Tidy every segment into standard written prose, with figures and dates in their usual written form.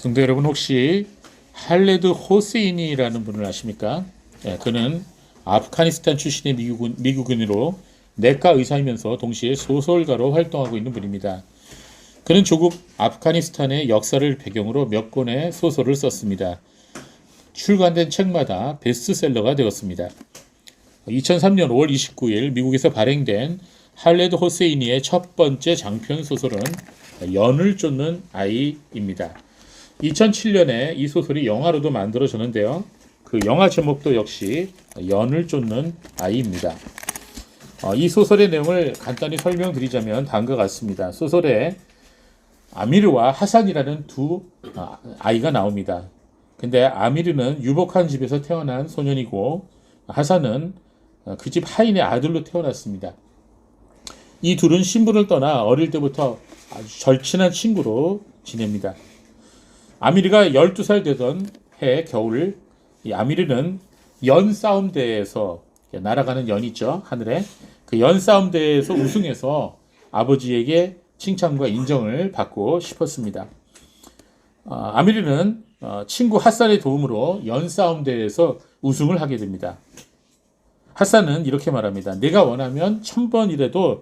성도 여러분, 혹시 할레드 호세인이라는 분을 아십니까? 그는 아프가니스탄 출신의 미국인으로 내과 의사이면서 동시에 소설가로 활동하고 있는 분입니다. 그는 조국 아프가니스탄의 역사를 배경으로 몇 권의 소설을 썼습니다. 출간된 책마다 베스트셀러가 되었습니다. 2003년 5월 29일 미국에서 발행된 할레드 호세이니의 첫 번째 장편 소설은 연을 쫓는 아이입니다. 2007년에 이 소설이 영화로도 만들어졌는데요. 그 영화 제목도 역시 연을 쫓는 아이입니다. 이 소설의 내용을 간단히 설명드리자면 다음과 같습니다. 소설에 아미르와 하산이라는 두 아이가 나옵니다. 근데 아미르는 유복한 집에서 태어난 소년이고 하산은 그 집 하인의 아들로 태어났습니다. 이 둘은 신분을 떠나 어릴 때부터 아주 절친한 친구로 지냅니다. 아미르가 12살 되던 해 겨울, 이 아미르는 연 싸움 대회에서 날아가는 연 있죠, 하늘에. 그 연 싸움 대회에서 우승해서 아버지에게 칭찬과 인정을 받고 싶었습니다. 아미르는 친구 핫산의 도움으로 연 싸움 대회에서 우승을 하게 됩니다. 핫산은 이렇게 말합니다. 내가 원하면 1000번이라도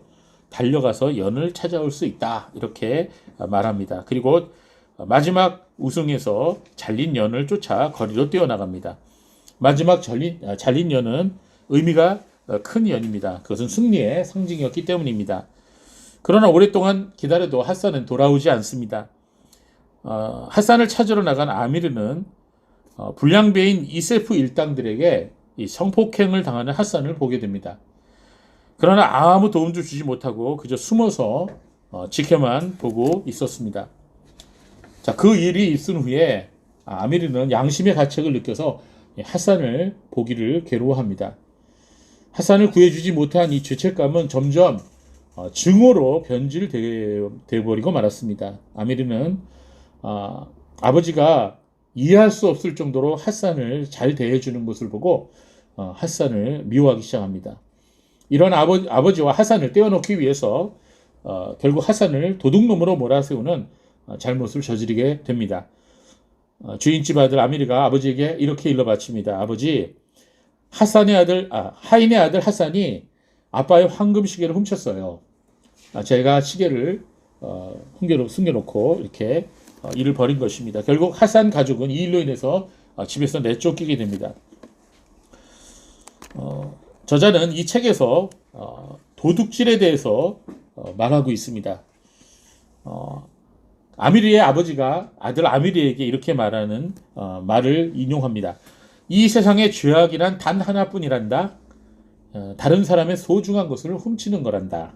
달려가서 연을 찾아올 수 있다. 이렇게 말합니다. 그리고 마지막 우승에서 잘린 연을 쫓아 거리로 뛰어나갑니다. 마지막 잘린 연은 의미가 큰 연입니다. 그것은 승리의 상징이었기 때문입니다. 그러나 오랫동안 기다려도 핫산은 돌아오지 않습니다. 핫산을 찾으러 나간 아미르는 불량배인 이세프 일당들에게 이 성폭행을 당하는 핫산을 보게 됩니다. 그러나 아무 도움도 주지 못하고 그저 숨어서 지켜만 보고 있었습니다. 자, 그 일이 있은 후에 아미르는 양심의 가책을 느껴서 핫산을 보기를 괴로워합니다. 핫산을 구해주지 못한 이 죄책감은 점점 증오로 변질되어버리고 말았습니다. 아미르는 아버지가 이해할 수 없을 정도로 핫산을 잘 대해주는 모습을 보고 핫산을 미워하기 시작합니다. 이런 아버지와 핫산을 떼어놓기 위해서 결국 핫산을 도둑놈으로 몰아세우는 잘못을 저지르게 됩니다. 주인집 아들 아미르가 아버지에게 이렇게 일러 바칩니다. 아버지, 하인의 아들 핫산이 아빠의 황금 시계를 훔쳤어요. 제가 시계를 숨겨놓고 이렇게 일을 벌인 것입니다. 결국 핫산 가족은 이 일로 인해서 집에서 내쫓기게 됩니다. 저자는 이 책에서 도둑질에 대해서 말하고 있습니다. 아미르의 아버지가 아들 아미르에게 이렇게 말하는 말을 인용합니다. 이 세상에 죄악이란 단 하나뿐이란다. 다른 사람의 소중한 것을 훔치는 거란다.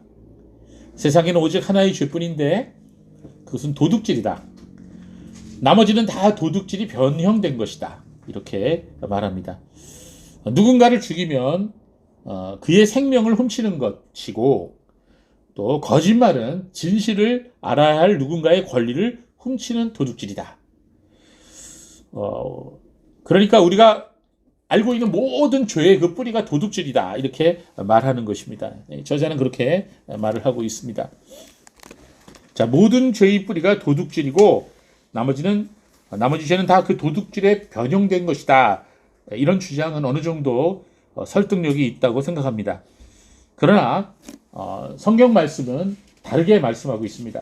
세상에는 오직 하나의 죄뿐인데 그것은 도둑질이다. 나머지는 다 도둑질이 변형된 것이다. 이렇게 말합니다. 누군가를 죽이면 그의 생명을 훔치는 것이고 또 거짓말은 진실을 알아야 할 누군가의 권리를 훔치는 도둑질이다. 그러니까 우리가 알고 있는 모든 죄의 그 뿌리가 도둑질이다. 이렇게 말하는 것입니다. 저자는 그렇게 말을 하고 있습니다. 자, 모든 죄의 뿌리가 도둑질이고 나머지 죄는 다 그 도둑질에 변형된 것이다. 이런 주장은 어느 정도 설득력이 있다고 생각합니다. 그러나 성경 말씀은 다르게 말씀하고 있습니다.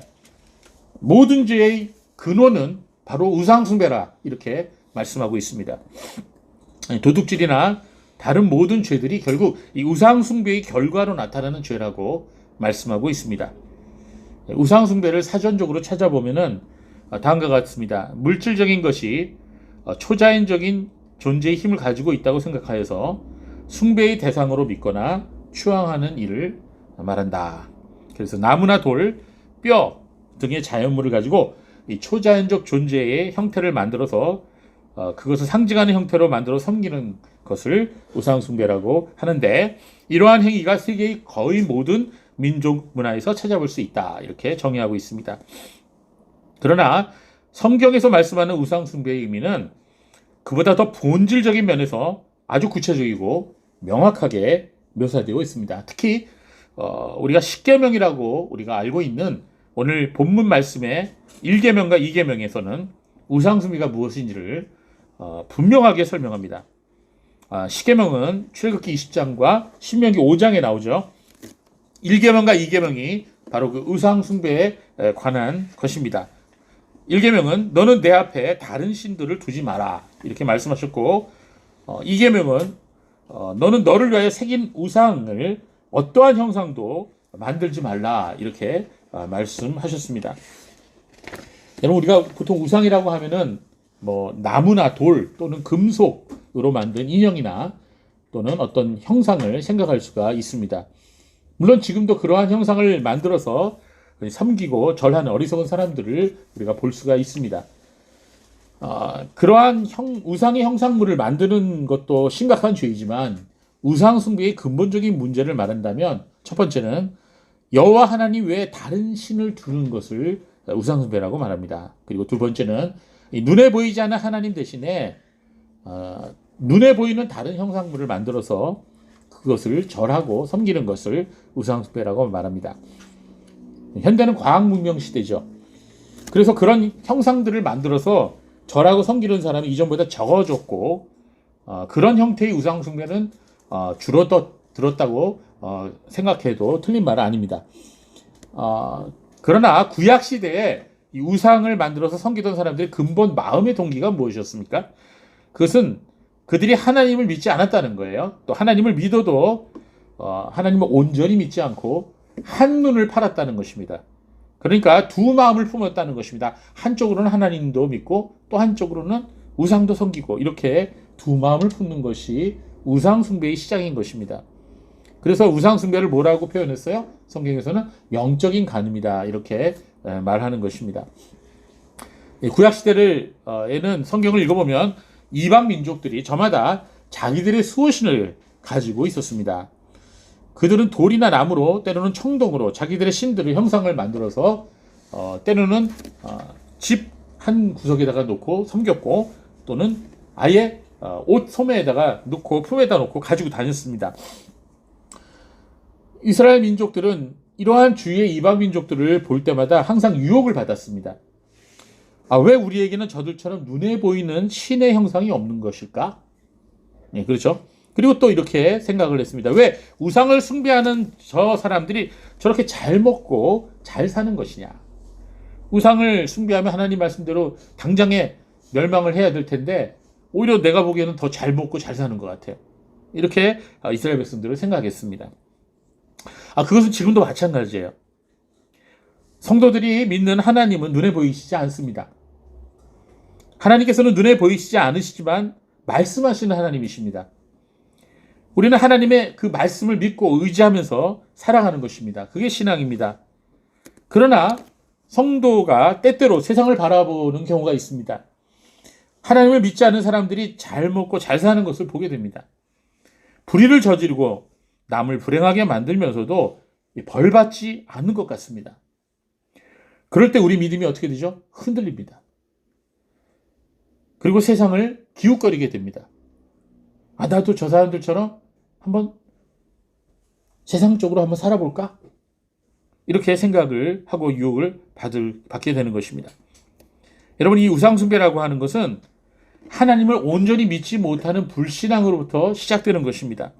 모든 죄의 근원은 바로 우상숭배라 이렇게 말씀하고 있습니다. 도둑질이나 다른 모든 죄들이 결국 이 우상숭배의 결과로 나타나는 죄라고 말씀하고 있습니다. 우상숭배를 사전적으로 찾아보면은 다음과 같습니다. 물질적인 것이 초자연적인 존재의 힘을 가지고 있다고 생각하여서 숭배의 대상으로 믿거나 추앙하는 일을 말한다. 그래서 나무나 돌, 뼈 등의 자연물을 가지고 이 초자연적 존재의 형태를 만들어서 그것을 상징하는 형태로 만들어 섬기는 것을 우상숭배라고 하는데 이러한 행위가 세계의 거의 모든 민족 문화에서 찾아볼 수 있다. 이렇게 정의하고 있습니다. 그러나 성경에서 말씀하는 우상숭배의 의미는 그보다 더 본질적인 면에서 아주 구체적이고 명확하게 묘사되어 있습니다. 특히 우리가 십계명이라고 우리가 알고 있는 오늘 본문 말씀의 1계명과 2계명에서는 우상숭배가 무엇인지를 분명하게 설명합니다. 십계명은 출애굽기 20장과 신명기 5장에 나오죠. 1계명과 2계명이 바로 그 우상숭배에 관한 것입니다. 1계명은 너는 내 앞에 다른 신들을 두지 마라 이렇게 말씀하셨고, 2계명은 너는 너를 위하여 새긴 우상을 어떠한 형상도 만들지 말라 이렇게 말씀하셨습니다. 여러분, 우리가 보통 우상이라고 하면은 뭐 나무나 돌 또는 금속으로 만든 인형이나 또는 어떤 형상을 생각할 수가 있습니다. 물론 지금도 그러한 형상을 만들어서 섬기고 절하는 어리석은 사람들을 우리가 볼 수가 있습니다. 그러한 우상의 형상물을 만드는 것도 심각한 죄이지만, 우상 숭배의 근본적인 문제를 말한다면 첫 번째는 여호와 하나님 외에 다른 신을 두는 것을 우상 숭배라고 말합니다. 그리고 두 번째는 눈에 보이지 않는 하나님 대신에 눈에 보이는 다른 형상물을 만들어서 그것을 절하고 섬기는 것을 우상 숭배라고 말합니다. 현대는 과학 문명 시대죠. 그래서 그런 형상들을 만들어서 절하고 섬기는 사람이 이전보다 적어졌고, 그런 형태의 우상 숭배는 줄어들었다고 생각해도 틀린 말은 아닙니다. 그러나 구약 시대에 이 우상을 만들어서 섬기던 사람들의 근본 마음의 동기가 무엇이었습니까? 그것은 그들이 하나님을 믿지 않았다는 거예요. 또 하나님을 믿어도 하나님을 온전히 믿지 않고 한눈을 팔았다는 것입니다. 그러니까 두 마음을 품었다는 것입니다. 한쪽으로는 하나님도 믿고 또 한쪽으로는 우상도 섬기고, 이렇게 두 마음을 품는 것이 우상 숭배의 시작인 것입니다. 그래서 우상 숭배를 뭐라고 표현했어요? 성경에서는 영적인 간음이다 이렇게 말하는 것입니다. 구약 시대에는 성경을 읽어보면 이방 민족들이 저마다 자기들의 수호신을 가지고 있었습니다. 그들은 돌이나 나무로, 때로는 청동으로 자기들의 신들의 형상을 만들어서 때로는 집 한 구석에다가 놓고 섬겼고, 또는 아예 옷 소매에다가 놓고 품에다 놓고 가지고 다녔습니다. 이스라엘 민족들은 이러한 주위의 이방 민족들을 볼 때마다 항상 유혹을 받았습니다. 왜 우리에게는 저들처럼 눈에 보이는 신의 형상이 없는 것일까? 네, 그렇죠. 그리고 또 이렇게 생각을 했습니다. 왜 우상을 숭배하는 저 사람들이 저렇게 잘 먹고 잘 사는 것이냐? 우상을 숭배하면 하나님 말씀대로 당장에 멸망을 해야 될 텐데 오히려 내가 보기에는 더 잘 먹고 잘 사는 것 같아요. 이렇게 이스라엘 백성들을 생각했습니다. 그것은 지금도 마찬가지예요. 성도들이 믿는 하나님은 눈에 보이시지 않습니다. 하나님께서는 눈에 보이시지 않으시지만 말씀하시는 하나님이십니다. 우리는 하나님의 그 말씀을 믿고 의지하면서 살아가는 것입니다. 그게 신앙입니다. 그러나 성도가 때때로 세상을 바라보는 경우가 있습니다. 하나님을 믿지 않는 사람들이 잘 먹고 잘 사는 것을 보게 됩니다. 불의를 저지르고 남을 불행하게 만들면서도 벌받지 않는 것 같습니다. 그럴 때 우리 믿음이 어떻게 되죠? 흔들립니다. 그리고 세상을 기웃거리게 됩니다. 나도 저 사람들처럼 한번 세상적으로 한번 살아볼까? 이렇게 생각을 하고 유혹을 받게 되는 것입니다. 여러분, 이 우상숭배라고 하는 것은 하나님을 온전히 믿지 못하는 불신앙으로부터 시작되는 것입니다.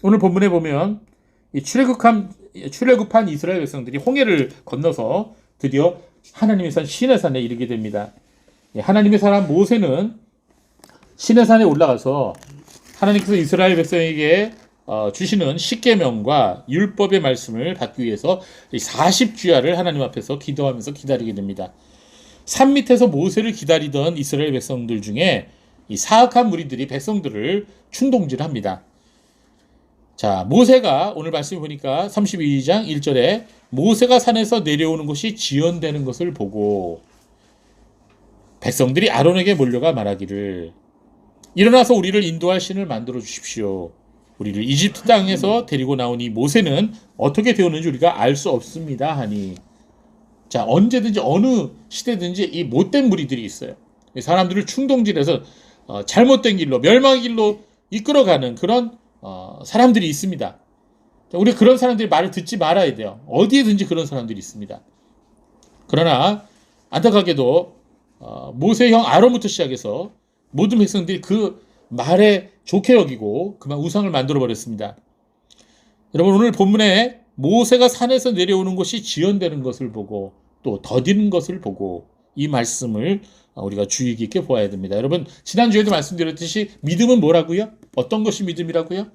오늘 본문에 보면 이 출애굽한 이스라엘 백성들이 홍해를 건너서 드디어 하나님의 산 시내산에 이르게 됩니다. 하나님의 사람 모세는 시내산에 올라가서 하나님께서 이스라엘 백성에게 주시는 십계명과 율법의 말씀을 받기 위해서 40주야를 하나님 앞에서 기도하면서 기다리게 됩니다. 산 밑에서 모세를 기다리던 이스라엘 백성들 중에 이 사악한 무리들이 백성들을 충동질합니다. 자, 모세가 오늘 말씀을 보니까 32장 1절에 모세가 산에서 내려오는 것이 지연되는 것을 보고 백성들이 아론에게 몰려가 말하기를, 일어나서 우리를 인도할 신을 만들어 주십시오. 우리를 이집트 땅에서 데리고 나온 이 모세는 어떻게 되었는지 우리가 알 수 없습니다 하니. 자, 언제든지 어느 시대든지 이 못된 무리들이 있어요. 사람들을 충동질해서 잘못된 길로, 멸망의 길로 이끌어가는 그런 사람들이 있습니다. 우리 그런 사람들이 말을 듣지 말아야 돼요. 어디에든지 그런 사람들이 있습니다. 그러나 안타깝게도 모세의 형 아론부터 시작해서 모든 백성들이 그 말에 좋게 여기고 그만 우상을 만들어 버렸습니다. 여러분, 오늘 본문에 모세가 산에서 내려오는 것이 지연되는 것을 보고 또 더디는 것을 보고 이 말씀을 우리가 주의 깊게 보아야 됩니다. 여러분, 지난주에도 말씀드렸듯이 믿음은 뭐라고요? 어떤 것이 믿음이라고요?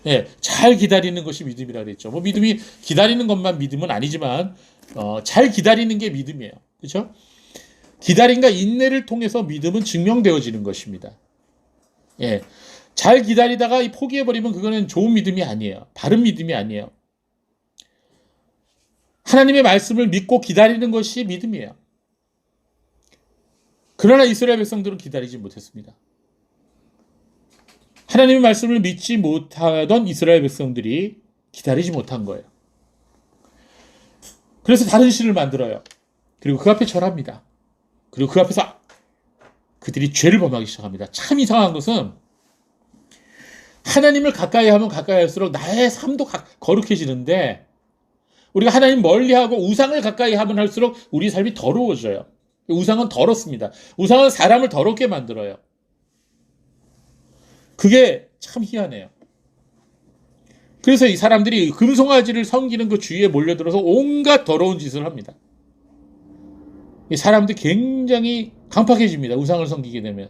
예, 잘 기다리는 것이 믿음이라고 그랬죠. 뭐 믿음이 기다리는 것만 믿음은 아니지만 잘 기다리는 게 믿음이에요. 그렇죠? 기다림과 인내를 통해서 믿음은 증명되어지는 것입니다. 예, 잘 기다리다가 포기해버리면 그거는 좋은 믿음이 아니에요. 바른 믿음이 아니에요. 하나님의 말씀을 믿고 기다리는 것이 믿음이에요. 그러나 이스라엘 백성들은 기다리지 못했습니다. 하나님의 말씀을 믿지 못하던 이스라엘 백성들이 기다리지 못한 거예요. 그래서 다른 신을 만들어요. 그리고 그 앞에 절합니다. 그리고 그 앞에서 그들이 죄를 범하기 시작합니다. 참 이상한 것은 하나님을 가까이 하면 가까이 할수록 나의 삶도 거룩해지는데 우리가 하나님 멀리하고 우상을 가까이 하면 할수록 우리 삶이 더러워져요. 우상은 더럽습니다. 우상은 사람을 더럽게 만들어요. 그게 참 희한해요. 그래서 이 사람들이 금송아지를 섬기는 그 주위에 몰려들어서 온갖 더러운 짓을 합니다. 이 사람들이 굉장히 강팍해집니다. 우상을 섬기게 되면.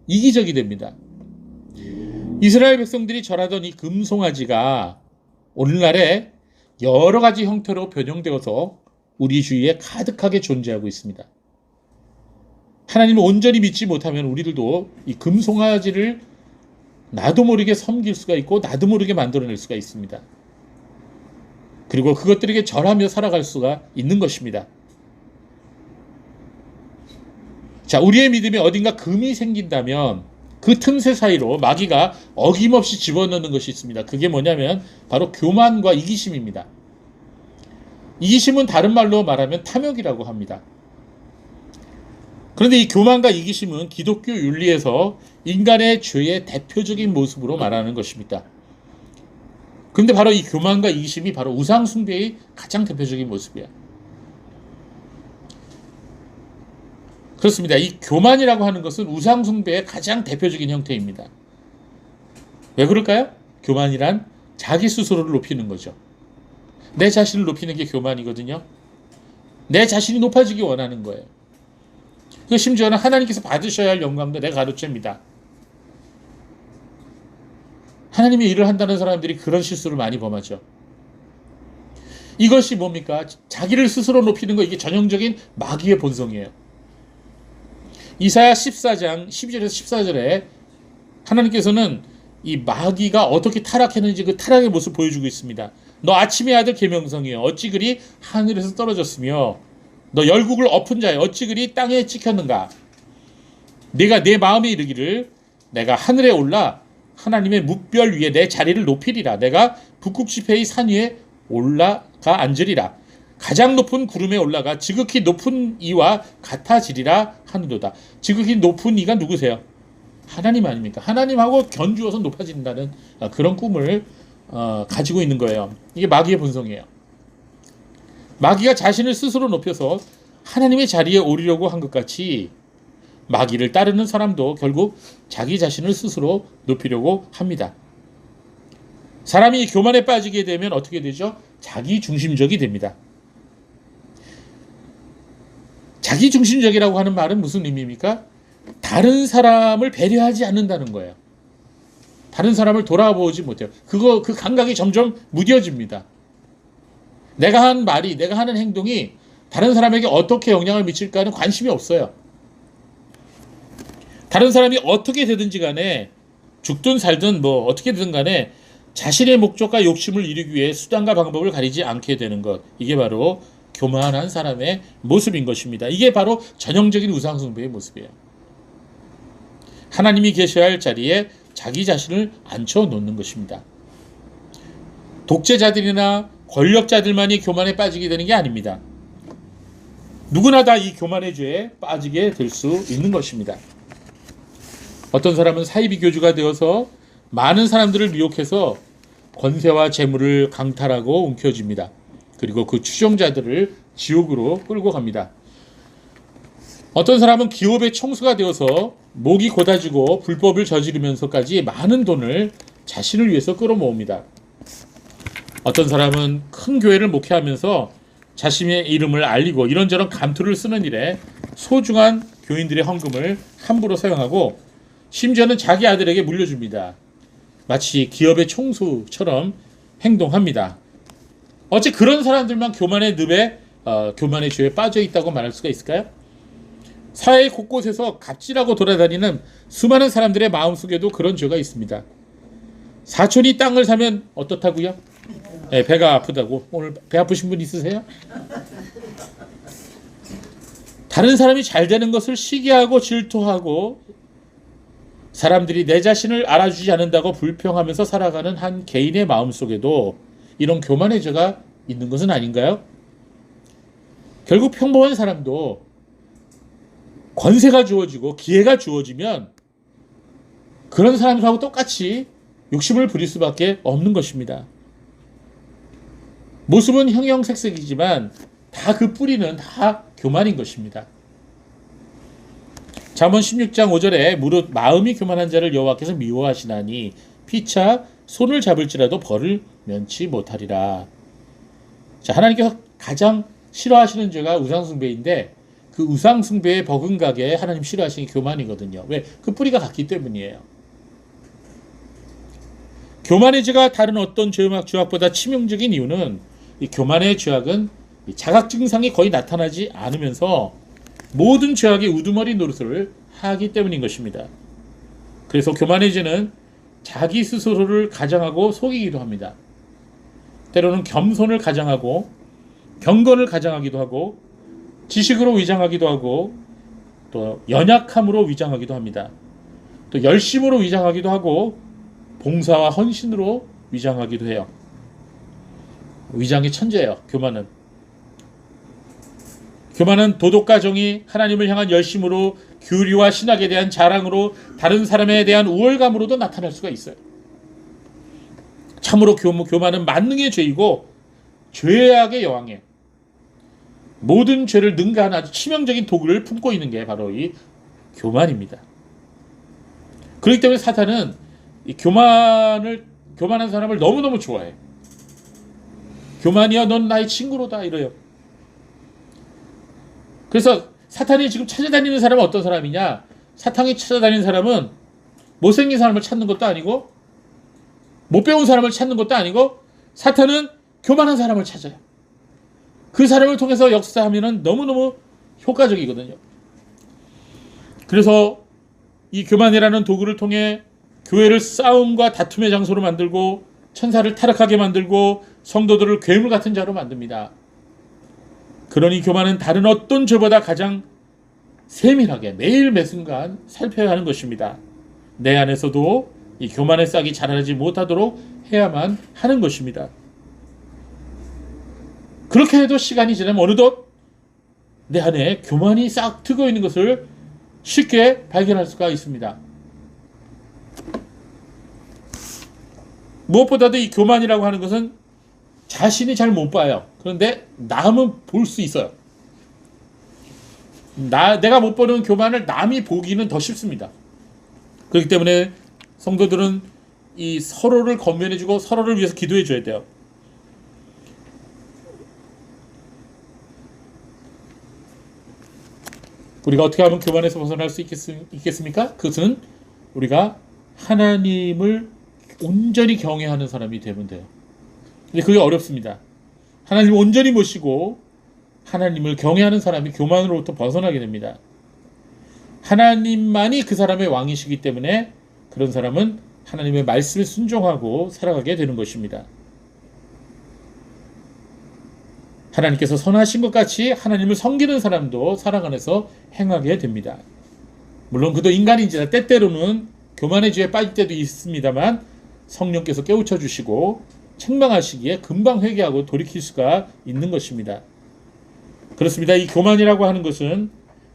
이기적이 됩니다. 이스라엘 백성들이 절하던 이 금송아지가 오늘날에 여러 가지 형태로 변형되어서 우리 주위에 가득하게 존재하고 있습니다. 하나님을 온전히 믿지 못하면 우리들도 이 금송아지를 나도 모르게 섬길 수가 있고 나도 모르게 만들어낼 수가 있습니다. 그리고 그것들에게 절하며 살아갈 수가 있는 것입니다. 자, 우리의 믿음에 어딘가 금이 생긴다면 그 틈새 사이로 마귀가 어김없이 집어넣는 것이 있습니다. 그게 뭐냐면 바로 교만과 이기심입니다. 이기심은 다른 말로 말하면 탐욕이라고 합니다. 그런데 이 교만과 이기심은 기독교 윤리에서 인간의 죄의 대표적인 모습으로 말하는 것입니다. 그런데 바로 이 교만과 이기심이 바로 우상 숭배의 가장 대표적인 모습이에요. 그렇습니다. 이 교만이라고 하는 것은 우상 숭배의 가장 대표적인 형태입니다. 왜 그럴까요? 교만이란 자기 스스로를 높이는 거죠. 내 자신을 높이는 게 교만이거든요. 내 자신이 높아지기 원하는 거예요. 그 심지어는 하나님께서 받으셔야 할 영광도 내가 가로챕니다. 하나님의 일을 한다는 사람들이 그런 실수를 많이 범하죠. 이것이 뭡니까? 자기를 스스로 높이는 거, 이게 전형적인 마귀의 본성이에요. 이사야 14장 12절에서 14절에 하나님께서는 이 마귀가 어떻게 타락했는지 그 타락의 모습을 보여주고 있습니다. 너 아침의 아들 계명성이여 어찌 그리 하늘에서 떨어졌으며 너 열국을 엎은 자여 어찌 그리 땅에 찍혔는가. 네가 내 마음에 이르기를 내가 하늘에 올라 하나님의 뭇별 위에 내 자리를 높이리라. 내가 북극지폐의 산 위에 올라가 앉으리라. 가장 높은 구름에 올라가 지극히 높은 이와 같아지리라 하는도다. 지극히 높은 이가 누구세요? 하나님 아닙니까? 하나님하고 견주어서 높아진다는 그런 꿈을 가지고 있는 거예요. 이게 마귀의 본성이에요. 마귀가 자신을 스스로 높여서 하나님의 자리에 오르려고 한 것 같이 마귀를 따르는 사람도 결국 자기 자신을 스스로 높이려고 합니다. 사람이 교만에 빠지게 되면 어떻게 되죠? 자기 중심적이 됩니다. 자기 중심적이라고 하는 말은 무슨 의미입니까? 다른 사람을 배려하지 않는다는 거예요. 다른 사람을 돌아보지 못해요. 그 감각이 점점 무뎌집니다. 내가 한 말이, 내가 하는 행동이 다른 사람에게 어떻게 영향을 미칠까는 관심이 없어요. 다른 사람이 어떻게 되든지 간에 죽든 살든 뭐 어떻게 되든 간에 자신의 목적과 욕심을 이루기 위해 수단과 방법을 가리지 않게 되는 것. 이게 바로 교만한 사람의 모습인 것입니다. 이게 바로 전형적인 우상숭배의 모습이에요. 하나님이 계셔야 할 자리에 자기 자신을 앉혀놓는 것입니다. 독재자들이나 권력자들만이 교만에 빠지게 되는 게 아닙니다. 누구나 다 이 교만의 죄에 빠지게 될 수 있는 것입니다. 어떤 사람은 사이비교주가 되어서 많은 사람들을 미혹해서 권세와 재물을 강탈하고 움켜쥡니다. 그리고 그 추종자들을 지옥으로 끌고 갑니다. 어떤 사람은 기업의 총수가 되어서 목이 고다지고 불법을 저지르면서까지 많은 돈을 자신을 위해서 끌어모읍니다. 어떤 사람은 큰 교회를 목회하면서 자신의 이름을 알리고 이런저런 감투를 쓰는 일에 소중한 교인들의 헌금을 함부로 사용하고 심지어는 자기 아들에게 물려줍니다. 마치 기업의 총수처럼 행동합니다. 어째 그런 사람들만 교만의 늪에 교만의 죄에 빠져 있다고 말할 수가 있을까요? 사회 곳곳에서 갑질하고 돌아다니는 수많은 사람들의 마음속에도 그런 죄가 있습니다. 사촌이 땅을 사면 어떻다고요? 네, 배가 아프다고. 오늘 배 아프신 분 있으세요? 다른 사람이 잘 되는 것을 시기하고 질투하고 사람들이 내 자신을 알아주지 않는다고 불평하면서 살아가는 한 개인의 마음속에도 이런 교만의 죄가 있는 것은 아닌가요? 결국 평범한 사람도 권세가 주어지고 기회가 주어지면 그런 사람들하고 똑같이 욕심을 부릴 수밖에 없는 것입니다. 모습은 형형색색이지만 다 그 뿌리는 다 교만인 것입니다. 잠언 16장 5절에 무릇 마음이 교만한 자를 여호와께서 미워하시나니 피차 손을 잡을지라도 벌을 면치 못하리라. 자, 하나님께서 가장 싫어하시는 죄가 우상숭배인데 그 우상숭배에 버금가게 하나님 싫어하시는 게 교만이거든요. 왜? 그 뿌리가 같기 때문이에요. 교만의 죄가 다른 어떤 죄악보다 치명적인 이유는 이 교만의 죄악은 자각 증상이 거의 나타나지 않으면서 모든 죄악의 우두머리 노릇을 하기 때문인 것입니다. 그래서 교만의 죄는 자기 스스로를 가장하고 속이기도 합니다. 때로는 겸손을 가장하고 경건을 가장하기도 하고 지식으로 위장하기도 하고 또 연약함으로 위장하기도 합니다. 또 열심으로 위장하기도 하고 봉사와 헌신으로 위장하기도 해요. 위장의 천재예요. 교만은 도덕과 정의, 하나님을 향한 열심으로 교리와 신학에 대한 자랑으로 다른 사람에 대한 우월감으로도 나타날 수가 있어요. 참으로 교만은 만능의 죄이고 죄악의 여왕이에요. 모든 죄를 능가하는 아주 치명적인 도구를 품고 있는 게 바로 이 교만입니다. 그렇기 때문에 사탄은 이 교만한 사람을 너무너무 좋아해. 교만이야, 넌 나의 친구로다 이래요. 그래서 사탄이 지금 찾아다니는 사람은 어떤 사람이냐? 사탄이 찾아다니는 사람은 못생긴 사람을 찾는 것도 아니고 못 배운 사람을 찾는 것도 아니고 사탄은 교만한 사람을 찾아요. 그 사람을 통해서 역사하면 너무너무 효과적이거든요. 그래서 이 교만이라는 도구를 통해 교회를 싸움과 다툼의 장소로 만들고 천사를 타락하게 만들고 성도들을 괴물 같은 자로 만듭니다. 그러니 교만은 다른 어떤 죄보다 가장 세밀하게 매일 매순간 살펴야 하는 것입니다. 내 안에서도 이 교만의 싹이 자라지 못하도록 해야만 하는 것입니다. 그렇게 해도 시간이 지나면 어느덧 내 안에 교만이 싹 트고 있는 것을 쉽게 발견할 수가 있습니다. 무엇보다도 이 교만이라고 하는 것은 자신이 잘 못 봐요. 그런데 남은 볼 수 있어요. 내가 못 보는 교만을 남이 보기는 더 쉽습니다. 그렇기 때문에 성도들은 이 서로를 건면해주고 서로를 위해서 기도해줘야 돼요. 우리가 어떻게 하면 교만에서 벗어날 수 있겠습니까? 그것은 우리가 하나님을 온전히 경외하는 사람이 되면 돼요. 근데 그게 어렵습니다. 하나님을 온전히 모시고 하나님을 경외하는 사람이 교만으로부터 벗어나게 됩니다. 하나님만이 그 사람의 왕이시기 때문에 그런 사람은 하나님의 말씀에 순종하고 살아가게 되는 것입니다. 하나님께서 선하신 것 같이 하나님을 섬기는 사람도 사랑 안에서 행하게 됩니다. 물론 그도 인간인지라 때때로는 교만의 죄에 빠질 때도 있습니다만 성령께서 깨우쳐 주시고 책망하시기에 금방 회개하고 돌이킬 수가 있는 것입니다. 그렇습니다. 이 교만이라고 하는 것은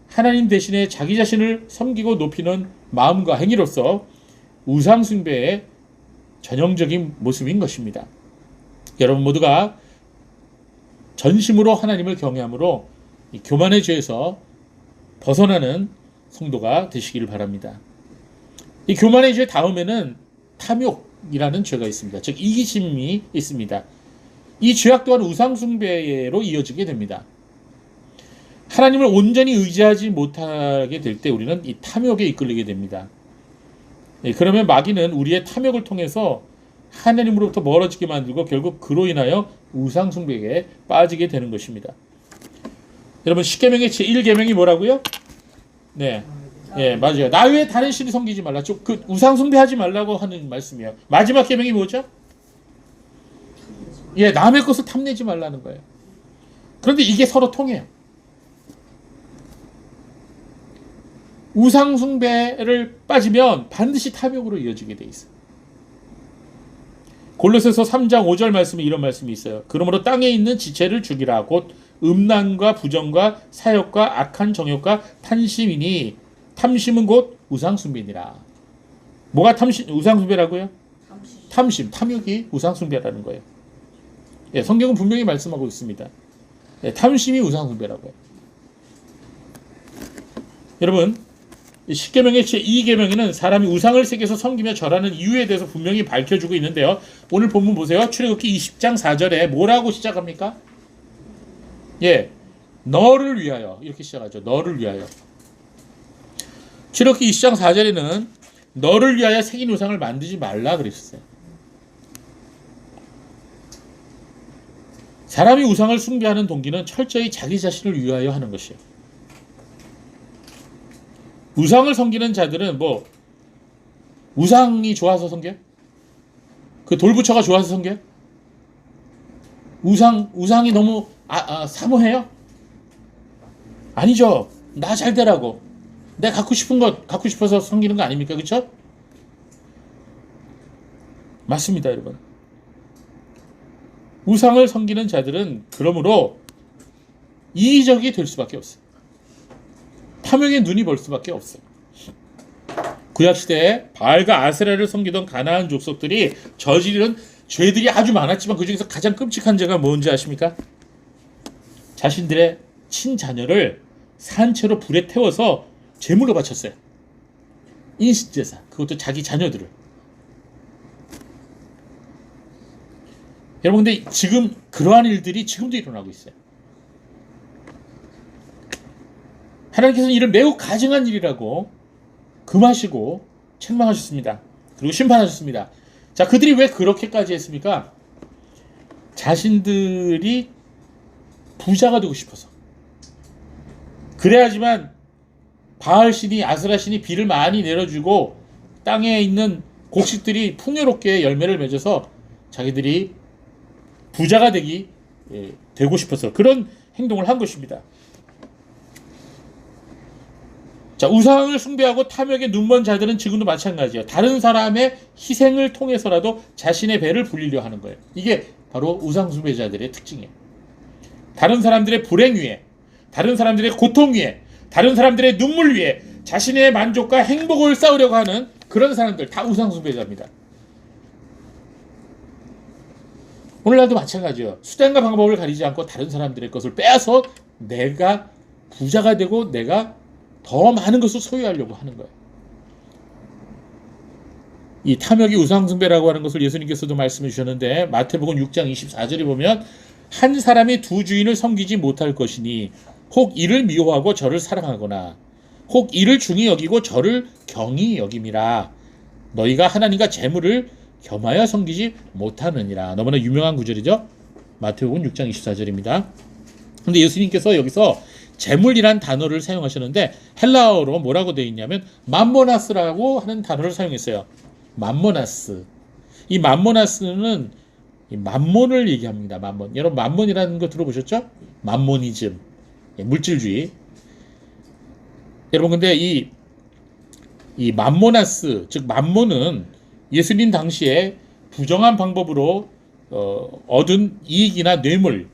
하나님 대신에 자기 자신을 섬기고 높이는 마음과 행위로서 우상숭배의 전형적인 모습인 것입니다. 여러분 모두가 전심으로 하나님을 경외함으로 이 교만의 죄에서 벗어나는 성도가 되시기를 바랍니다. 이 교만의 죄 다음에는 탐욕이라는 죄가 있습니다. 즉 이기심이 있습니다. 이 죄악 또한 우상숭배로 이어지게 됩니다. 하나님을 온전히 의지하지 못하게 될 때 우리는 이 탐욕에 이끌리게 됩니다. 그러면 마귀는 우리의 탐욕을 통해서 하나님으로부터 멀어지게 만들고 결국 그로 인하여 우상숭배에 빠지게 되는 것입니다. 여러분 십계명의 제1계명이 뭐라고요? 네, 맞아요. 나 외에 다른 신을 섬기지 말라. 그 우상숭배하지 말라고 하는 말씀이에요. 마지막 계명이 뭐죠? 남의 것을 탐내지 말라는 거예요. 그런데 이게 서로 통해요. 우상숭배를 빠지면 반드시 탐욕으로 이어지게 돼 있어요. 골로새서 3장 5절 말씀에 이런 말씀이 있어요. 그러므로 땅에 있는 지체를 죽이라. 곧 음란과 부정과 사욕과 악한 정욕과 탐심이니 탐심은 곧 우상숭배니라. 뭐가 우상숭배라고요? 탐심, 탐욕이 우상숭배라는 거예요. 성경은 분명히 말씀하고 있습니다. 탐심이 우상숭배라고요. 여러분, 십계명의 제2계명에는 사람이 우상을 새겨서 섬기며 절하는 이유에 대해서 분명히 밝혀주고 있는데요. 오늘 본문 보세요. 출애굽기 20장 4절에 뭐라고 시작합니까? 너를 위하여 이렇게 시작하죠. 너를 위하여. 출애굽기 20장 4절에는 너를 위하여 새긴 우상을 만들지 말라 그랬어요. 사람이 우상을 숭배하는 동기는 철저히 자기 자신을 위하여 하는 것이에요. 우상을 섬기는 자들은 우상이 좋아서 섬겨요? 그 돌부처가 좋아서 섬겨요? 우상이 너무 사모해요? 아니죠. 나 잘 되라고. 내가 갖고 싶은 것 갖고 싶어서 섬기는 거 아닙니까? 그렇죠? 맞습니다, 여러분. 우상을 섬기는 자들은 그러므로 이기적이 될 수밖에 없어요. 탐욕에 눈이 벌 수밖에 없어요. 구약시대에 바알과 아세라를 섬기던 가나안 족속들이 저지른 죄들이 아주 많았지만 그 중에서 가장 끔찍한 죄가 뭔지 아십니까? 자신들의 친자녀를 산채로 불에 태워서 제물로 바쳤어요. 인신제사, 그것도 자기 자녀들을. 여러분, 근데 지금 그러한 일들이 지금도 일어나고 있어요. 하나님께서는 이를 매우 가증한 일이라고 금하시고 책망하셨습니다. 그리고 심판하셨습니다. 자, 그들이 왜 그렇게까지 했습니까? 자신들이 부자가 되고 싶어서. 그래야지만 바알신이 아스라신이 비를 많이 내려주고 땅에 있는 곡식들이 풍요롭게 열매를 맺어서 자기들이 부자가 되고 싶어서 그런 행동을 한 것입니다. 자, 우상을 숭배하고 탐욕에 눈먼 자들은 지금도 마찬가지예요. 다른 사람의 희생을 통해서라도 자신의 배를 불리려 하는 거예요. 이게 바로 우상 숭배자들의 특징이에요. 다른 사람들의 불행 위에, 다른 사람들의 고통 위에, 다른 사람들의 눈물 위에 자신의 만족과 행복을 쌓으려고 하는 그런 사람들 다 우상 숭배자입니다. 오늘날도 마찬가지예요. 수단과 방법을 가리지 않고 다른 사람들의 것을 빼앗아 내가 부자가 되고 내가 더 많은 것을 소유하려고 하는 거예요. 이 탐욕이 우상숭배라고 하는 것을 예수님께서도 말씀해 주셨는데 마태복음 6장 24절에 보면 한 사람이 두 주인을 섬기지 못할 것이니 혹 이를 미워하고 저를 사랑하거나 혹 이를 중히 여기고 저를 경히 여김이라. 너희가 하나님과 재물을 겸하여 섬기지 못하느니라. 너무나 유명한 구절이죠. 마태복음 6장 24절입니다. 그런데 예수님께서 여기서 재물이란 단어를 사용하셨는데 헬라어로 뭐라고 되어 있냐면 맘모나스라고 하는 단어를 사용했어요. 맘모나스. 이 맘모나스는 이 맘몬을 얘기합니다. 맘몬. 여러분 맘몬이라는 거 들어보셨죠? 맘모니즘. 물질주의. 여러분 근데 이 맘모나스, 즉 맘몬은 예수님 당시에 부정한 방법으로 얻은 이익이나 뇌물,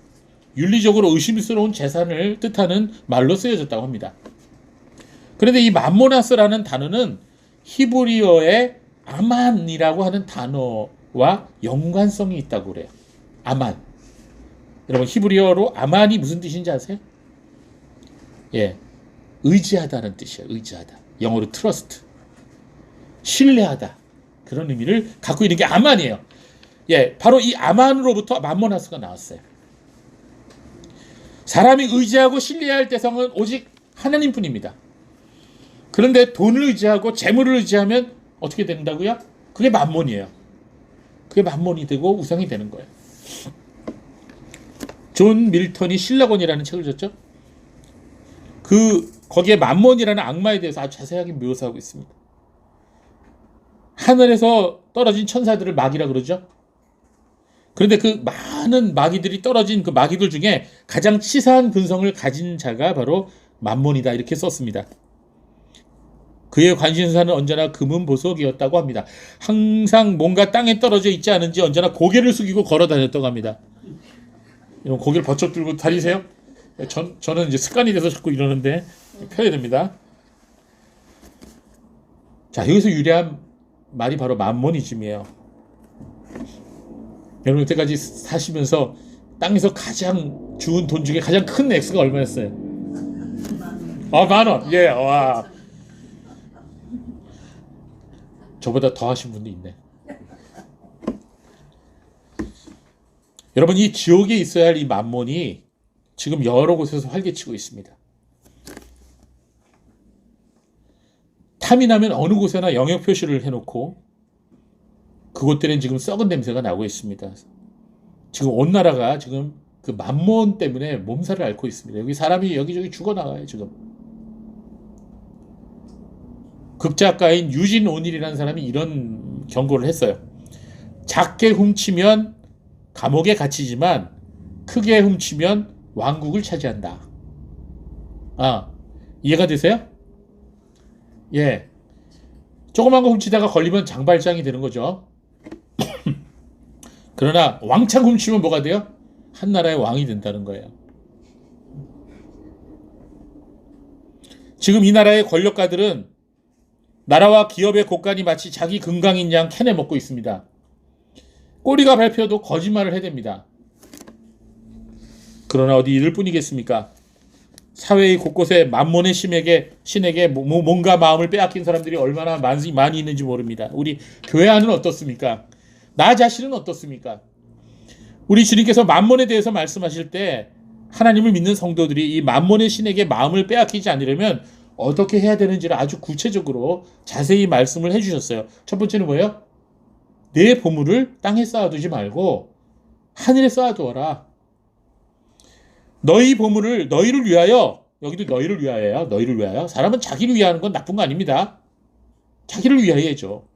윤리적으로 의심스러운 재산을 뜻하는 말로 쓰여졌다고 합니다. 그런데 이 맘모나스라는 단어는 히브리어의 아만이라고 하는 단어와 연관성이 있다고 그래요. 아만. 여러분 히브리어로 아만이 무슨 뜻인지 아세요? 의지하다는 뜻이야. 의지하다. 영어로 trust. 신뢰하다. 그런 의미를 갖고 있는 게 아만이에요. 예, 바로 이 아만으로부터 맘모나스가 나왔어요. 사람이 의지하고 신뢰해야 할 대상은 오직 하나님뿐입니다. 그런데 돈을 의지하고 재물을 의지하면 어떻게 된다고요? 그게 맘몬이에요. 그게 맘몬이 되고 우상이 되는 거예요. 존 밀턴이 실라곤이라는 책을 썼죠. 거기에 맘몬이라는 악마에 대해서 아주 자세하게 묘사하고 있습니다. 하늘에서 떨어진 천사들을 마귀라 그러죠. 그런데 그 많은 마귀들이 떨어진 그 마귀들 중에 가장 치사한 근성을 가진 자가 바로 맘몬이다 이렇게 썼습니다. 그의 관심사는 언제나 금은 보석이었다고 합니다. 항상 뭔가 땅에 떨어져 있지 않은지 언제나 고개를 숙이고 걸어 다녔다고 합니다. 이런 고개를 버쩍 들고 다니세요? 저는 이제 습관이 돼서 자꾸 이러는데 펴야 됩니다. 자, 여기서 유래한 말이 바로 맘모니즘이에요. 여러분 여태까지 사시면서 땅에서 가장 주운 돈 중에 가장 큰 액수가 얼마였어요? 10,000원. 예, 와. 저보다 더 하신 분도 있네. 여러분 이 지옥에 있어야 할 이 맘몬이 지금 여러 곳에서 활개치고 있습니다. 탐이 나면 어느 곳에나 영역 표시를 해놓고 그곳들은 지금 썩은 냄새가 나고 있습니다. 지금 온 나라가 지금 그 맘몬 때문에 몸살을 앓고 있습니다. 여기 사람이 여기저기 죽어나가요 지금. 극작가인 유진 오닐이라는 사람이 이런 경고를 했어요. 작게 훔치면 감옥에 갇히지만 크게 훔치면 왕국을 차지한다. 아, 이해가 되세요? 예. 조그만 거 훔치다가 걸리면 장발장이 되는 거죠. 그러나 왕창 훔치면 뭐가 돼요? 한 나라의 왕이 된다는 거예요. 지금 이 나라의 권력가들은 나라와 기업의 곳간이 마치 자기 금강인 양 캐내 먹고 있습니다. 꼬리가 밟혀도 거짓말을 해댑니다. 그러나 어디 이럴 뿐이겠습니까? 사회의 곳곳에 맘몬의 신에게 뭔가 마음을 빼앗긴 사람들이 얼마나 많이 있는지 모릅니다. 우리 교회 안은 어떻습니까? 나 자신은 어떻습니까? 우리 주님께서 맘몬에 대해서 말씀하실 때 하나님을 믿는 성도들이 이 맘몬의 신에게 마음을 빼앗기지 않으려면 어떻게 해야 되는지를 아주 구체적으로 자세히 말씀을 해주셨어요. 첫 번째는 뭐예요? 내 보물을 땅에 쌓아두지 말고 하늘에 쌓아두어라. 너희 보물을 너희를 위하여, 여기도 너희를 위하여야, 너희를 위하여. 사람은 자기를 위하는 건 나쁜 거 아닙니다. 자기를 위하여죠.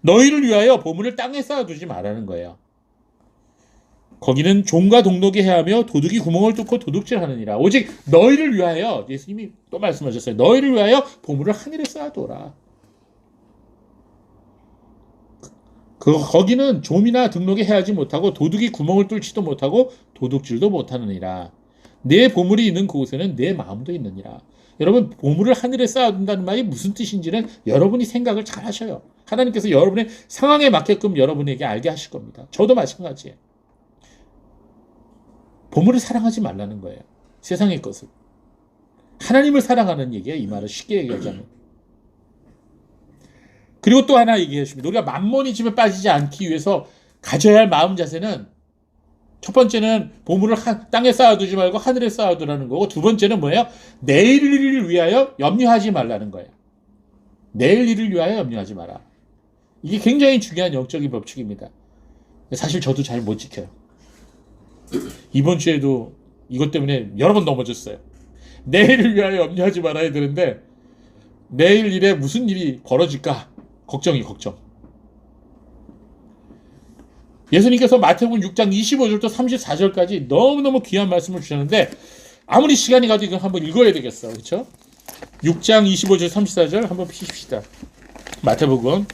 너희를 위하여 보물을 땅에 쌓아두지 말라는 거예요. 거기는 종과 동록이 해하며 도둑이 구멍을 뚫고 도둑질하느니라. 오직 너희를 위하여, 예수님이 또 말씀하셨어요. 너희를 위하여 보물을 하늘에 쌓아두어라. 거기는 좀이나 등록이 해하지 못하고 도둑이 구멍을 뚫지도 못하고 도둑질도 못하느니라. 내 보물이 있는 그곳에는 내 마음도 있느니라. 여러분 보물을 하늘에 쌓아둔다는 말이 무슨 뜻인지는 여러분이 생각을 잘 하셔요. 하나님께서 여러분의 상황에 맞게끔 여러분에게 알게 하실 겁니다. 저도 마찬가지예요. 보물을 사랑하지 말라는 거예요. 세상의 것을. 하나님을 사랑하는 얘기예요. 이 말을 쉽게 얘기하자면. 그리고 또 하나 얘기해 주십니다. 우리가 맘모니즘에 빠지지 않기 위해서 가져야 할 마음 자세는 첫 번째는 보물을 땅에 쌓아두지 말고 하늘에 쌓아두라는 거고, 두 번째는 뭐예요? 내일 일을 위하여 염려하지 말라는 거예요. 내일 일을 위하여 염려하지 마라. 이게 굉장히 중요한 영적인 법칙입니다. 사실 저도 잘 못 지켜요. 이번 주에도 이것 때문에 여러 번 넘어졌어요. 내일을 위하여 염려하지 말아야 되는데 내일 일에 무슨 일이 벌어질까 걱정. 예수님께서 마태복음 6장 25절부터 34절까지 너무너무 귀한 말씀을 주셨는데 아무리 시간이 가도 이건 한번 읽어야 되겠어. 그렇죠? 6장 25절 34절 한번 피십시다. 마태복음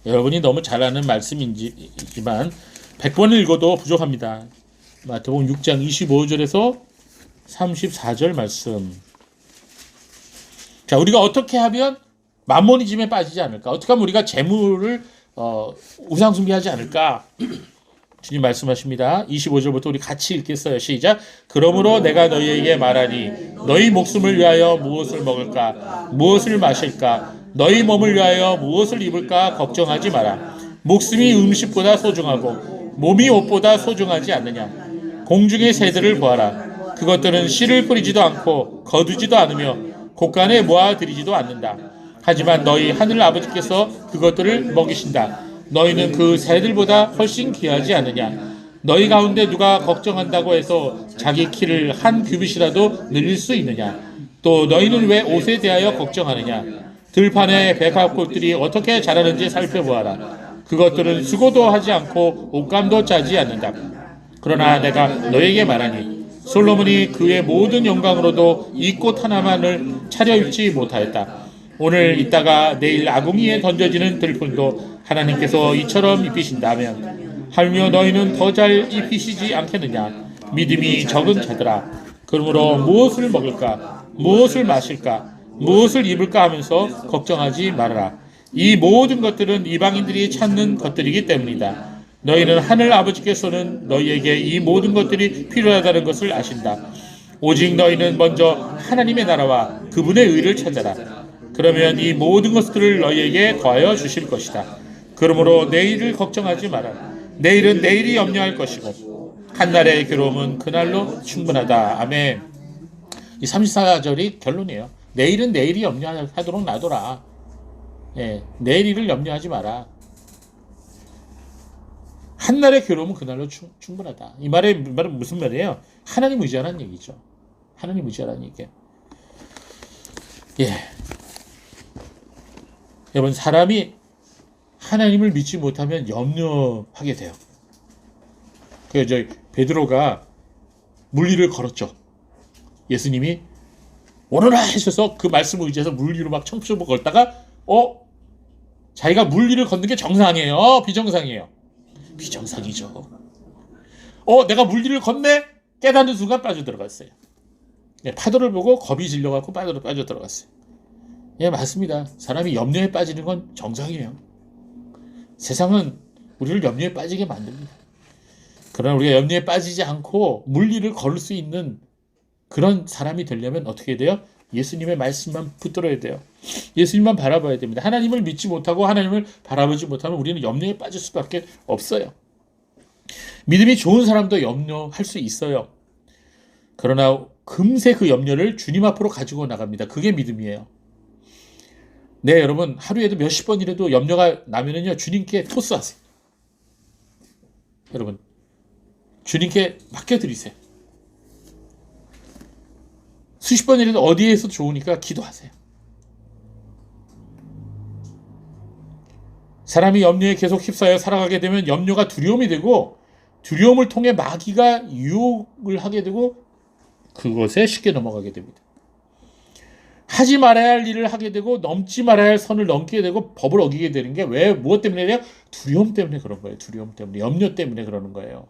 여러분이 너무 잘 아는 말씀이지만 100번을 읽어도 부족합니다. 마태복음 6장 25절에서 34절 말씀. 자, 우리가 어떻게 하면 맘모니즘에 빠지지 않을까? 어떻게 하면 우리가 재물을 우상숭배하지 않을까? 주님 말씀하십니다. 25절부터 우리 같이 읽겠어요. 시작. 그러므로 내가 너희에게 말하니 너희 목숨을 위하여 무엇을 먹을까 무엇을 마실까 너희 몸을 위하여 무엇을 입을까 걱정하지 마라. 목숨이 음식보다 소중하고 몸이 옷보다 소중하지 않느냐. 공중의 새들을 보아라. 그것들은 씨를 뿌리지도 않고 거두지도 않으며 곡간에 모아들이지도 않는다. 하지만 너희 하늘 아버지께서 그것들을 먹이신다. 너희는 그 새들보다 훨씬 귀하지 않느냐. 너희 가운데 누가 걱정한다고 해서 자기 키를 한 규빗이라도 늘릴 수 있느냐. 또 너희는 왜 옷에 대하여 걱정하느냐. 들판의 백합꽃들이 어떻게 자라는지 살펴보아라. 그것들은 수고도 하지 않고 옷감도 짜지 않는다. 그러나 내가 너에게 말하니 솔로몬이 그의 모든 영광으로도 이 꽃 하나만을 차려입지 못하였다. 오늘 있다가 내일 아궁이에 던져지는 들풀도 하나님께서 이처럼 입히신다면 하며 너희는 더 잘 입히시지 않겠느냐. 믿음이 적은 자들아. 그러므로 무엇을 먹을까 무엇을 마실까 무엇을 입을까 하면서 걱정하지 말아라. 이 모든 것들은 이방인들이 찾는 것들이기 때문이다. 너희는 하늘 아버지께서는 너희에게 이 모든 것들이 필요하다는 것을 아신다. 오직 너희는 먼저 하나님의 나라와 그분의 의를 찾아라. 그러면 이 모든 것들을 너희에게 더하여 주실 것이다. 그러므로 내일을 걱정하지 마라. 내일은 내일이 염려할 것이고 한날의 괴로움은 그날로 충분하다. 아멘. 이 34절이 결론이에요. 내일은 내일이 염려하도록 놔둬라. 예, 내일 일을 염려하지 마라. 한날의 괴로움은 그날로 충분하다. 이 말은 무슨 말이에요? 하나님 의지하라는 얘기죠. 하나님 의지하라는 얘기예요. 예. 여러분, 사람이 하나님을 믿지 못하면 염려하게 돼요. 그래서 베드로가 물리를 걸었죠. 예수님이 오너라 하셔서 그 말씀을 의지해서 물리로 막 청소부 걸다가 자기가 물리를 걷는 게 정상이에요? 비정상이에요? 비정상이죠. 내가 물리를 걷네? 깨닫는 순간 빠져들어갔어요. 네, 파도를 보고 겁이 질려갖고 빠져들어갔어요. 예, 맞습니다. 사람이 염려에 빠지는 건 정상이에요. 세상은 우리를 염려에 빠지게 만듭니다. 그러나 우리가 염려에 빠지지 않고 물리를 걸을 수 있는 그런 사람이 되려면 어떻게 돼요? 예수님의 말씀만 붙들어야 돼요. 예수님만 바라봐야 됩니다. 하나님을 믿지 못하고 하나님을 바라보지 못하면 우리는 염려에 빠질 수밖에 없어요. 믿음이 좋은 사람도 염려할 수 있어요. 그러나 금세 그 염려를 주님 앞으로 가지고 나갑니다. 그게 믿음이에요. 네, 여러분, 하루에도 몇십 번이라도 염려가 나면은요, 주님께 토스하세요. 여러분, 주님께 맡겨드리세요. 수십 번이라도 어디에서 좋으니까 기도하세요. 사람이 염려에 계속 휩싸여 살아가게 되면 염려가 두려움이 되고 두려움을 통해 마귀가 유혹을 하게 되고 그것에 쉽게 넘어가게 됩니다. 하지 말아야 할 일을 하게 되고 넘지 말아야 할 선을 넘게 되고 법을 어기게 되는 게 왜 무엇 때문이래요? 두려움 때문에 그런 거예요. 두려움 때문에, 염려 때문에 그러는 거예요.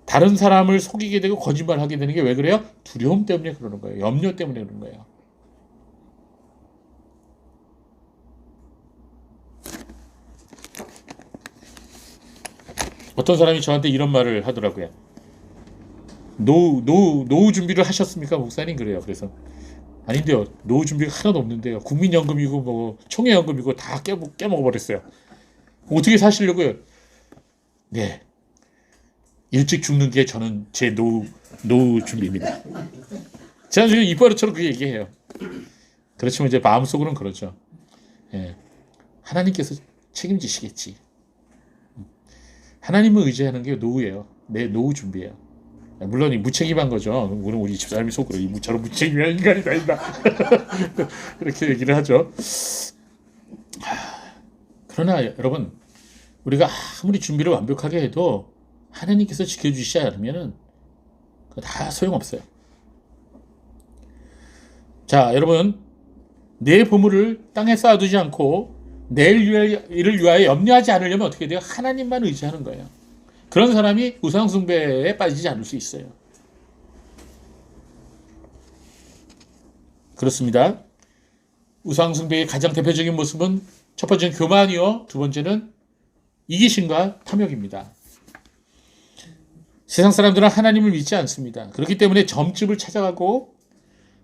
다른 사람을 속이게 되고 거짓말하게 되는 게 왜 그래요? 두려움 때문에 그러는 거예요. 염려 때문에 그러는 거예요. 어떤 사람이 저한테 이런 말을 하더라고요. 노후 준비를 하셨습니까, 목사님? 그래요. 그래서 아닌데요. 노후 준비가 하나도 없는데요. 국민연금이고 뭐 총회연금이고 다 깨먹어버렸어요. 어떻게 사시려고요? 네. 일찍 죽는 게 저는 제 노후 준비입니다. 제가 지금 이빨처럼 그 얘기해요. 그렇지만 이제 마음속으로는 그러죠. 예. 하나님께서 책임지시겠지. 하나님을 의지하는 게 노후예요. 내 노후 준비예요. 물론 이 무책임한 거죠. 우리 집사람이 속으로 저런 무책임한 인간이 다 있다. 그렇게 얘기를 하죠. 그러나 여러분, 우리가 아무리 준비를 완벽하게 해도 하나님께서 지켜주시지 않으면 다 소용없어요. 자, 여러분, 내 보물을 땅에 쌓아두지 않고 내일 일을 위하여 염려하지 않으려면 어떻게 돼요? 하나님만 의지하는 거예요. 그런 사람이 우상숭배에 빠지지 않을 수 있어요. 그렇습니다. 우상숭배의 가장 대표적인 모습은 첫 번째는 교만이요. 두 번째는 이기심과 탐욕입니다. 세상 사람들은 하나님을 믿지 않습니다. 그렇기 때문에 점집을 찾아가고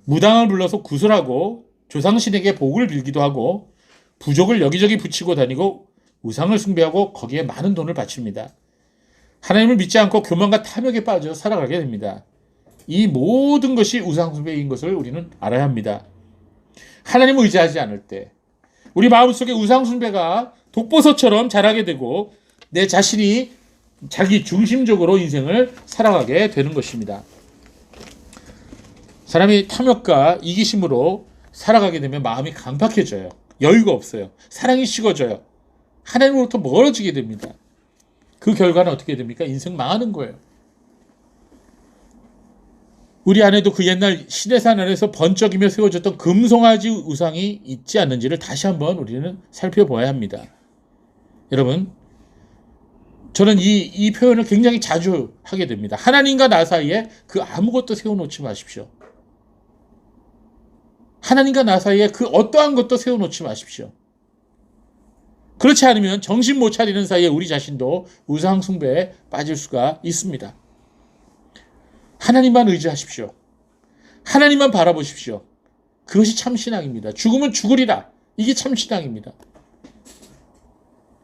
무당을 불러서 구슬하고 조상신에게 복을 빌기도 하고 부족을 여기저기 붙이고 다니고 우상을 숭배하고 거기에 많은 돈을 바칩니다. 하나님을 믿지 않고 교만과 탐욕에 빠져 살아가게 됩니다. 이 모든 것이 우상 숭배인 것을 우리는 알아야 합니다. 하나님을 의지하지 않을 때 우리 마음속에 우상 숭배가 독버섯처럼 자라게 되고 내 자신이 자기 중심적으로 인생을 살아가게 되는 것입니다. 사람이 탐욕과 이기심으로 살아가게 되면 마음이 강팍해져요. 여유가 없어요. 사랑이 식어져요. 하나님으로부터 멀어지게 됩니다. 그 결과는 어떻게 됩니까? 인생 망하는 거예요. 우리 안에도 그 옛날 시내산 안에서 번쩍이며 세워졌던 금송아지 우상이 있지 않는지를 다시 한번 우리는 살펴봐야 합니다. 여러분, 저는 이 표현을 굉장히 자주 하게 됩니다. 하나님과 나 사이에 그 아무것도 세워놓지 마십시오. 하나님과 나 사이에 그 어떠한 것도 세워놓지 마십시오. 그렇지 않으면 정신 못 차리는 사이에 우리 자신도 우상 숭배에 빠질 수가 있습니다. 하나님만 의지하십시오. 하나님만 바라보십시오. 그것이 참 신앙입니다. 죽으면 죽으리라. 이게 참 신앙입니다.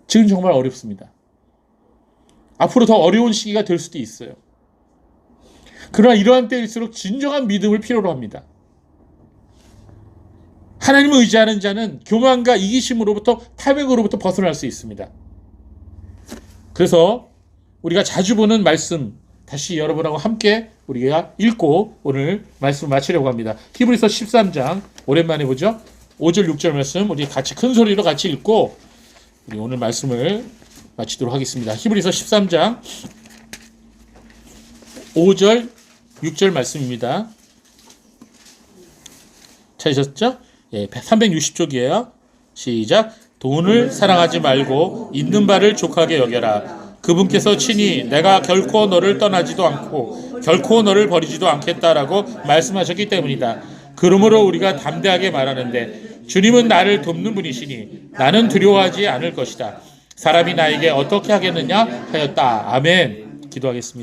지금 정말 어렵습니다. 앞으로 더 어려운 시기가 될 수도 있어요. 그러나 이러한 때일수록 진정한 믿음을 필요로 합니다. 하나님을 의지하는 자는 교만과 이기심으로부터 탐욕으로부터 벗어날 수 있습니다. 그래서 우리가 자주 보는 말씀 다시 여러분하고 함께 우리가 읽고 오늘 말씀을 마치려고 합니다. 히브리서 13장 오랜만에 보죠. 5절 6절 말씀 우리 같이 큰 소리로 같이 읽고 우리 오늘 말씀을 마치도록 하겠습니다. 히브리서 13장 5절 6절 말씀입니다. 찾으셨죠? 예, 360쪽이에요. 시작. 돈을 사랑하지 말고 있는 바를 족하게 여겨라. 그분께서 친히 내가 결코 너를 떠나지도 않고 결코 너를 버리지도 않겠다라고 말씀하셨기 때문이다. 그러므로 우리가 담대하게 말하는데 주님은 나를 돕는 분이시니 나는 두려워하지 않을 것이다. 사람이 나에게 어떻게 하겠느냐 하였다. 아멘. 기도하겠습니다.